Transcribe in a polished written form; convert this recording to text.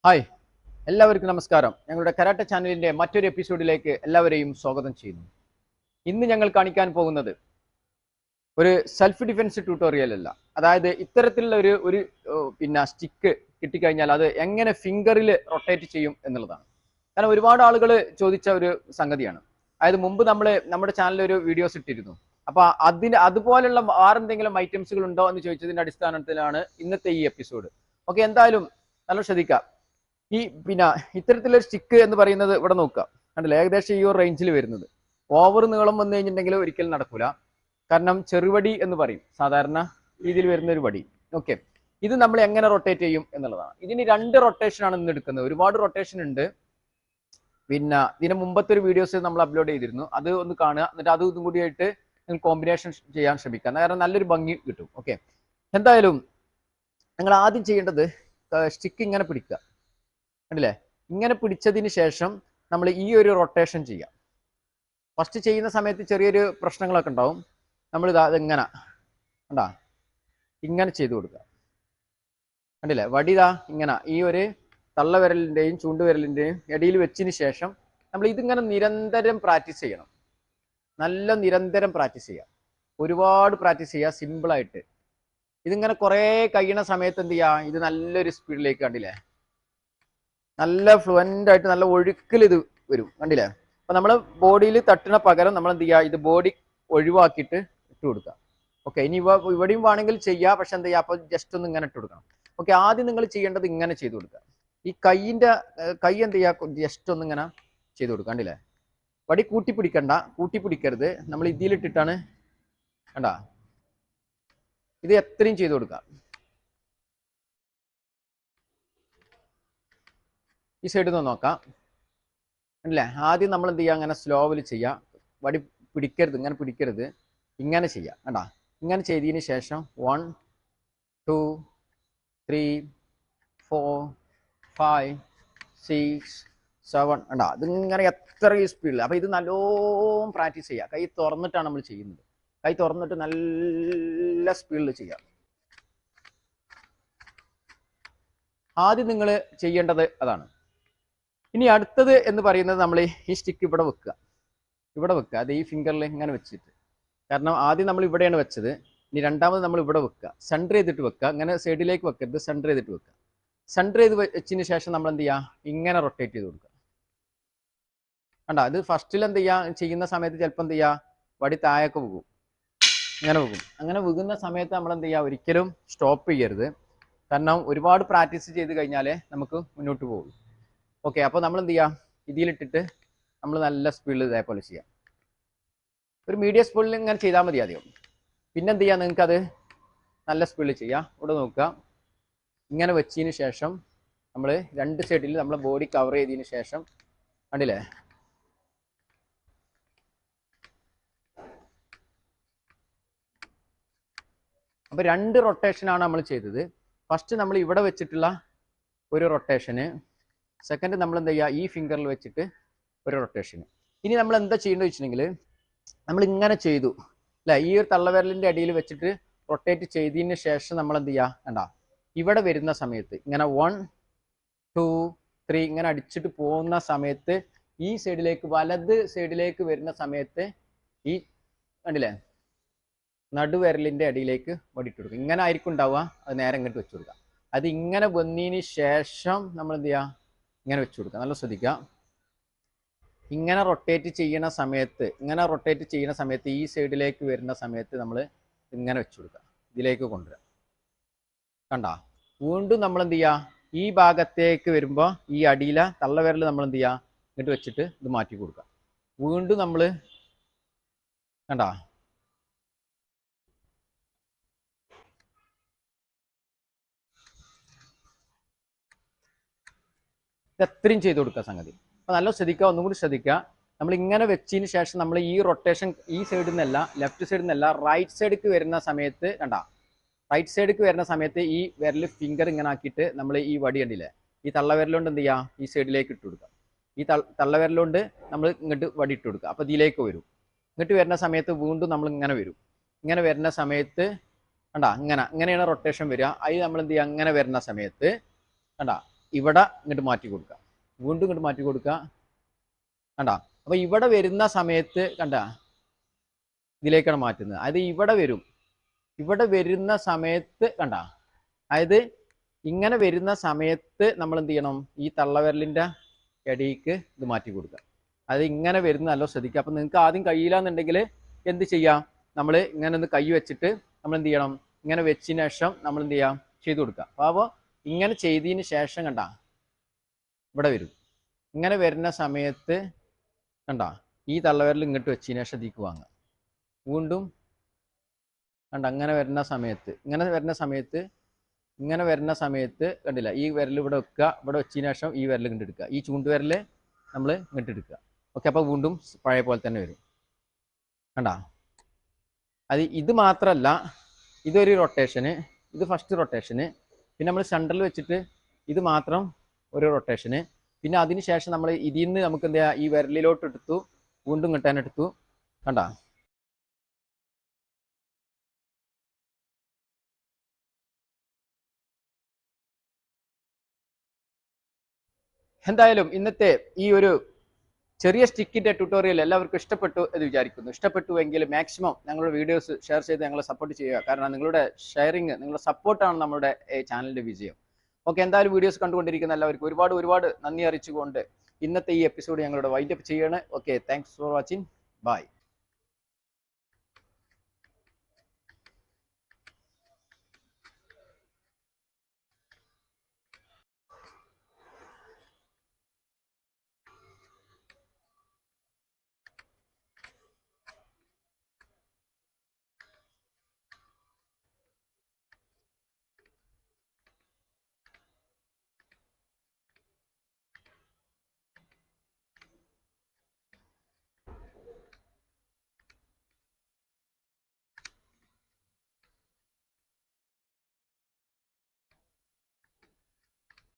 Hi എല്ലാവർക്കും നമസ്കാരം. ഞങ്ങളുടെ കരാട്ടെ ചാനലിന്റെ മറ്റൊരു എപ്പിസോഡിലേക്ക് എല്ലാവരെയും സ്വാഗതം ചെയ്യുന്നു. ഇന്ന് ഞങ്ങൾ കാണിക്കാൻ പോകുന്നത് ഒരു സെൽഫ് ഡിഫെൻസ് ട്യൂട്ടോറിയൽ അല്ല. അതായത് ഇത്തരത്തിലുള്ള ഒരു പിന്നെ സ്റ്റിക്ക് കിട്ടിക്കഴിഞ്ഞാൽ അത് എങ്ങനെ ഫിംഗറിൽ റൊട്ടേറ്റ് ചെയ്യും എന്നുള്ളതാണ്. കാരണം ഒരുപാട് ആളുകൾ ചോദിച്ച ഒരു സംഗതിയാണ്. അതായത് മുമ്പ് നമ്മുടെ ചാനലിൽ ഒരു വീഡിയോസ് ഇട്ടിരുന്നു. അപ്പൊ അതുപോലുള്ള വേറെന്തെങ്കിലും ഐറ്റംസുകൾ ഉണ്ടോ എന്ന് ചോദിച്ചതിന്റെ അടിസ്ഥാനത്തിലാണ് ഇന്നത്തെ ഈ എപ്പിസോഡ്. ഓക്കെ, എന്തായാലും നല്ല ശ്രദ്ധിക്കാം. ഈ പിന്നെ ഇത്തരത്തിലൊരു സ്റ്റിക്ക് എന്ന് പറയുന്നത് ഇവിടെ നോക്കുക, കണ്ടില്ലേ, ഏകദേശം ഈ ഒരു റേഞ്ചിൽ വരുന്നത്. ഓവർ നീളം വന്നു കഴിഞ്ഞിട്ടുണ്ടെങ്കിൽ ഒരിക്കലും നടക്കൂല. കാരണം ചെറുവടി എന്ന് പറയും, സാധാരണ രീതിയിൽ വരുന്ന ഒരു വടി. ഓക്കെ, ഇത് നമ്മൾ എങ്ങനെ റൊട്ടേറ്റ് ചെയ്യും എന്നുള്ളതാണ്. ഇതിന് രണ്ട് റൊട്ടേഷനാണ് ഇന്ന് എടുക്കുന്നത്. ഒരുപാട് റൊട്ടേഷൻ ഉണ്ട്. പിന്നെ ഇതിന് മുമ്പത്തെ ഒരു വീഡിയോസ് നമ്മൾ അപ്ലോഡ് ചെയ്തിരുന്നു, അത് ഒന്ന് കാണുക. എന്നിട്ട് അതും ഇതും കൂടിയായിട്ട് നിങ്ങൾ കോമ്പിനേഷൻ ചെയ്യാൻ ശ്രമിക്കുക, കാരണം നല്ലൊരു ഭംഗി കിട്ടും. ഓക്കെ, എന്തായാലും നിങ്ങൾ ആദ്യം ചെയ്യേണ്ടത് സ്റ്റിക്ക് ഇങ്ങനെ പിടിക്കുക, കണ്ടില്ലേ. ഇങ്ങനെ പിടിച്ചതിന് ശേഷം നമ്മൾ ഈ ഒരു റൊട്ടേഷൻ ചെയ്യാം. ഫസ്റ്റ് ചെയ്യുന്ന സമയത്ത് ചെറിയൊരു പ്രശ്നങ്ങളൊക്കെ ഉണ്ടാവും. നമ്മൾ ഇങ്ങനെ കണ്ടാ ഇങ്ങനെ ചെയ്തു കൊടുക്കുക, കണ്ടില്ലേ. വടിതാ ഇങ്ങനെ ഈ ഒരു തള്ളവിരലിൻ്റെയും ചൂണ്ടുവിരലിൻ്റെയും ഇടയിൽ വെച്ചതിന് ശേഷം നമ്മൾ ഇതിങ്ങനെ നിരന്തരം പ്രാക്ടീസ് ചെയ്യണം. നല്ല നിരന്തരം പ്രാക്ടീസ് ചെയ്യുക, ഒരുപാട് പ്രാക്ടീസ് ചെയ്യുക. സിമ്പിളായിട്ട് ഇതിങ്ങനെ കുറേ കഴിയണ സമയത്ത് എന്ത് ചെയ്യുക, ഇത് നല്ലൊരു സ്പീഡിലേക്ക്, കണ്ടില്ലേ, നല്ല ഫ്ലുവൻ്റ് ആയിട്ട് നല്ല ഒഴുക്കിൽ ഇത് വരും, കണ്ടില്ലേ. അപ്പൊ നമ്മൾ ബോഡിയിൽ തട്ടുന്ന പകരം നമ്മൾ എന്ത് ചെയ്യുക, ഇത് ബോഡി ഒഴിവാക്കിയിട്ട് ഇട്ട് കൊടുക്കുക. ഓക്കെ, ഇനി ഇവിടെയും വേണമെങ്കിൽ ചെയ്യുക, പക്ഷെ എന്ത് ചെയ്യുക, അപ്പൊ ജസ്റ്റ് ഒന്ന് ഇങ്ങനെ ഇട്ട് കൊടുക്കണം. ഓക്കെ, ആദ്യം നിങ്ങൾ ചെയ്യേണ്ടത് ഇങ്ങനെ ചെയ്ത് കൊടുക്കുക. ഈ കൈ എന്ത് ചെയ്യുക, ജസ്റ്റ് ഒന്ന് ഇങ്ങനെ ചെയ്ത് കൊടുക്കുക, കണ്ടില്ലേ. വടി കൂട്ടിപ്പിടിക്കരുത്. നമ്മൾ ഇതിലിട്ടിട്ടാണ്, കണ്ടാ, ഇത് എത്രയും ചെയ്ത് കൊടുക്കുക. ഈ സൈഡിൽ നിന്ന് നോക്കാം, അല്ലേ. ആദ്യം നമ്മൾ എന്ത് ചെയ്യുക, അങ്ങനെ സ്ലോവിൽ ചെയ്യുക. വടി പിടിക്കരുത്, ഇങ്ങനെ പിടിക്കരുത്, ഇങ്ങനെ ചെയ്യുക, കണ്ടാ. ഇങ്ങനെ ചെയ്തതിന് ശേഷം 1 2 3 4 5 6 7 കണ്ടാ, ഇതിങ്ങനെ എത്ര സ്പീഡിൽ. അപ്പൊ ഇത് നല്ലോണം പ്രാക്ടീസ് ചെയ്യുക. കൈ തുറന്നിട്ടാണ് നമ്മൾ ചെയ്യുന്നത്. കൈ തുറന്നിട്ട് നല്ല സ്പീഡിൽ ചെയ്യാം. ആദ്യം നിങ്ങൾ ചെയ്യേണ്ടത് അതാണ്. ഇനി അടുത്തത് എന്ന് പറയുന്നത്, നമ്മൾ ഈ സ്റ്റിക്ക് ഇവിടെ വെക്കുക. അത് ഈ ഫിംഗറിൽ ഇങ്ങനെ വെച്ചിട്ട്. കാരണം ആദ്യം നമ്മൾ ഇവിടെയാണ് വെച്ചത്. ഇനി രണ്ടാമത് നമ്മൾ ഇവിടെ വെക്കുക, സെൻറ്റർ ചെയ്തിട്ട് വെക്കുക. ഇങ്ങനെ സൈഡിലേക്ക് വെക്കരുത്, സെൻറ്റർ ചെയ്തിട്ട് വെക്കുക. സെൻറ്റർ ചെയ്ത് വെച്ചതിന് ശേഷം നമ്മൾ എന്ത് ചെയ്യുക, ഇങ്ങനെ റൊട്ടേറ്റ് ചെയ്ത് കൊടുക്കുക. കണ്ട, അത് ഫസ്റ്റിൽ എന്ത് ചെയ്യുന്ന സമയത്ത് ചിലപ്പോൾ എന്ത് ചെയ്യുക, വടി താഴൊക്കെ വീകും, ഇങ്ങനെ വീകും. അങ്ങനെ വീകുന്ന സമയത്ത് നമ്മൾ എന്ത് ചെയ്യുക, ഒരിക്കലും സ്റ്റോപ്പ് ചെയ്യരുത്. കാരണം ഒരുപാട് പ്രാക്ടീസ് ചെയ്ത് കഴിഞ്ഞാലേ നമുക്ക് മുന്നോട്ട് പോകും. ഓക്കെ, അപ്പോൾ നമ്മൾ എന്ത് ചെയ്യുക, ഇതിലിട്ടിട്ട് നമ്മൾ നല്ല സ്പീഡിൽ ഇതേപോലെ ചെയ്യാം. ഒരു മീഡിയം സ്പീഡിൽ ഇങ്ങനെ ചെയ്താൽ മതി ആദ്യം. പിന്നെ എന്ത് ചെയ്യുക, നിങ്ങൾക്കത് നല്ല സ്പീഡിൽ ചെയ്യാം. ഇവിടെ നോക്കുക, ഇങ്ങനെ വെച്ചതിന് ശേഷം നമ്മൾ രണ്ട് സൈഡിൽ നമ്മൾ ബോഡി കവർ ചെയ്തതിന് ശേഷം, കണ്ടില്ലേ, അപ്പോൾ രണ്ട് റൊട്ടേഷനാണ് നമ്മൾ ചെയ്തത്. ഫസ്റ്റ് നമ്മൾ ഇവിടെ വെച്ചിട്ടുള്ള ഒരു റൊട്ടേഷന്, സെക്കൻഡ് നമ്മൾ എന്താ ചെയ്യുക, ഈ ഫിംഗറിൽ വെച്ചിട്ട് ഒരു റൊട്ടേഷന്. ഇനി നമ്മൾ എന്താ ചെയ്യേണ്ടത് വെച്ചിട്ടുണ്ടെങ്കിൽ, നമ്മൾ ഇങ്ങനെ ചെയ്തു അല്ലേ, ഈ ഒരു തള്ളവിരലിൻ്റെ അടിയിൽ വെച്ചിട്ട് റൊട്ടേറ്റ് ചെയ്തതിന് ശേഷം നമ്മൾ എന്ത് ചെയ്യുക, കണ്ടാ, ഇവിടെ വരുന്ന സമയത്ത് ഇങ്ങനെ 1 2 3 ഇങ്ങനെ അടിച്ചിട്ട് പോകുന്ന സമയത്ത് ഈ സൈഡിലേക്ക്, വലത് സൈഡിലേക്ക് വരുന്ന സമയത്ത് ഈ കണ്ടില്ലേ, നടുവിരലിൻ്റെ അടിയിലേക്ക് വടിയിട്ട് കൊടുക്കുക. ഇങ്ങനെ ആയിരിക്കും ഉണ്ടാവുക, അത് നേരെ ഇങ്ങോട്ട് വെച്ച് കൊടുക്കുക. അത് ഇങ്ങനെ വന്നതിന് ശേഷം നമ്മൾ എന്ത് ചെയ്യുക, ഇങ്ങനെ വെച്ച് കൊടുക്കുക. നല്ല ശ്രദ്ധിക്കുക. ഇങ്ങനെ റൊട്ടേറ്റ് ചെയ്യുന്ന സമയത്ത് ഈ സൈഡിലേക്ക് വരുന്ന സമയത്ത് നമ്മൾ ഇങ്ങനെ വെച്ച് കൊടുക്കുക, ഇതിലേക്ക് കൊണ്ടുവരിക. കണ്ട, വീണ്ടും നമ്മൾ എന്ത് ചെയ്യുക, ഈ ഭാഗത്തേക്ക് വരുമ്പോൾ ഈ അടിയിലെ തള്ളവിരൽ നമ്മൾ എന്ത് ചെയ്യുക, ഇങ്ങോട്ട് വെച്ചിട്ട് ഇത് മാറ്റി കൊടുക്കുക. വീണ്ടും നമ്മൾ കണ്ട, ഇത് എത്രയും ചെയ്ത് കൊടുക്കുക സംഗതി. അപ്പോൾ നല്ല ശ്രദ്ധിക്കുക, ഒന്നും കൂടി ശ്രദ്ധിക്കുക. നമ്മൾ ഇങ്ങനെ വെച്ചതിന് ശേഷം നമ്മൾ ഈ റൊട്ടേഷൻ ഈ സൈഡിൽ നിന്നല്ല, ലെഫ്റ്റ് സൈഡിൽ നിന്നല്ല, റൈറ്റ് സൈഡിലേക്ക് വരുന്ന സമയത്ത്, കണ്ട, റൈറ്റ് സൈഡിലേക്ക് വരുന്ന സമയത്ത് ഈ വിരൽ ഫിംഗർ ഇങ്ങനെ ആക്കിയിട്ട് നമ്മൾ ഈ വടി കണ്ടില്ലേ, ഈ തള്ളവിരലുകൊണ്ട് എന്ത് ചെയ്യുക, ഈ സൈഡിലേക്ക് ഇട്ട് കൊടുക്കുക. ഈ തള്ളവിരലുകൊണ്ട് നമ്മൾ ഇങ്ങോട്ട് വടി ഇട്ട് കൊടുക്കുക. അപ്പോൾ ഇതിലേക്ക് വരും. ഇങ്ങോട്ട് വരുന്ന സമയത്ത് വീണ്ടും നമ്മൾ ഇങ്ങനെ വരും. ഇങ്ങനെ വരുന്ന സമയത്ത് കണ്ട, ഇങ്ങനെയാണ് റൊട്ടേഷൻ വരിക. അതിൽ നമ്മൾ എന്ത് ചെയ്യുക, അങ്ങനെ വരുന്ന സമയത്ത് കണ്ട, ഇവിടെ ഇങ്ങോട്ട് മാറ്റി കൊടുക്കുക, വീണ്ടും ഇങ്ങോട്ട് മാറ്റി കൊടുക്കുക. കണ്ട, അപ്പൊ ഇവിടെ വരുന്ന സമയത്ത് കണ്ട ഇതിലേക്കാണ് മാറ്റുന്നത്. അതായത് ഇവിടെ വരുന്ന സമയത്ത് കണ്ട, അതായത് ഇങ്ങനെ വരുന്ന സമയത്ത് നമ്മൾ എന്ത് ചെയ്യണം, ഈ തള്ളവിരലിന്റെ ഇടയ്ക്ക് ഇത് മാറ്റി കൊടുക്കുക. അത് ഇങ്ങനെ വരുന്ന നല്ല ശ്രദ്ധിക്കുക. അപ്പൊ നിങ്ങൾക്ക് ആദ്യം കഴിയില്ല എന്ത് ചെയ്യാം, നമ്മൾ ഇങ്ങനെ ഒന്ന് കൈ വെച്ചിട്ട് നമ്മൾ എന്ത് ചെയ്യണം, ഇങ്ങനെ വെച്ചതിന് ശേഷം നമ്മൾ എന്ത് ചെയ്യാം, ചെയ്തു കൊടുക്കുക. അപ്പോൾ ഇങ്ങനെ ചെയ്തതിന് ശേഷം കണ്ട ഇവിടെ വരും. ഇങ്ങനെ വരുന്ന സമയത്ത് കണ്ട ഈ തള്ളവിരൽ ഇങ്ങോട്ട് വെച്ചതിന് ശേഷം ഇതിക്ക് വാങ്ങുക. വീണ്ടും കണ്ട ഇങ്ങനെ വരുന്ന സമയത്ത് കണ്ടില്ല, ഈ വിരൽ ഇവിടെ വെക്കുക, ഇവിടെ വെച്ചതിന് ശേഷം ഈ വിരൽ ഇങ്ങോട്ട് എടുക്കുക, ഈ ചൂണ്ടുവിരൽ നമ്മൾ ഇങ്ങോട്ട് എടുക്കുക. ഓക്കെ, അപ്പോൾ വീണ്ടും പഴയ പോലെ തന്നെ വരും. കണ്ട, അത് ഇത് മാത്രമല്ല, ഇതൊരു റൊട്ടേഷന്, ഇത് ഫസ്റ്റ് റൊട്ടേഷന്, പിന്നെ നമ്മൾ സെൻറ്ററിൽ വെച്ചിട്ട് ഇത് മാത്രം ഒരു റൊട്ടേഷന്, പിന്നെ അതിന് ശേഷം നമ്മൾ ഇതിൽ നിന്ന് നമുക്ക് എന്താ ഈ വിരലിലോട്ട് എടുത്തു, വീണ്ടും കിട്ടാനെടുത്തു. കണ്ട, എന്തായാലും ഇന്നത്തെ ഈ ഒരു ചെറിയ സ്റ്റിക്കിന്റെ ട്യൂട്ടോറിയൽ എല്ലാവർക്കും ഇഷ്ടപ്പെട്ടു എന്ന് വിചാരിക്കുന്നു. ഇഷ്ടപ്പെട്ടുവെങ്കിൽ മാക്സിമം ഞങ്ങളുടെ വീഡിയോസ് ഷെയർ ചെയ്ത് ഞങ്ങളെ സപ്പോർട്ട് ചെയ്യുക. കാരണം നിങ്ങളുടെ ഷെയറിങ്, നിങ്ങളുടെ സപ്പോർട്ടാണ് നമ്മുടെ ചാനലിന്റെ വിജയം. ഓക്കെ, എന്തായാലും വീഡിയോസ് കണ്ടുകൊണ്ടിരിക്കുന്ന എല്ലാവർക്കും ഒരുപാട് നന്ദി അറിയിച്ചുകൊണ്ട് ഇന്നത്തെ ഈ എപ്പിസോഡ് ഞങ്ങളുടെ വൈൻഡപ്പ് ചെയ്യാണ്. Okay, thanks for watching. By.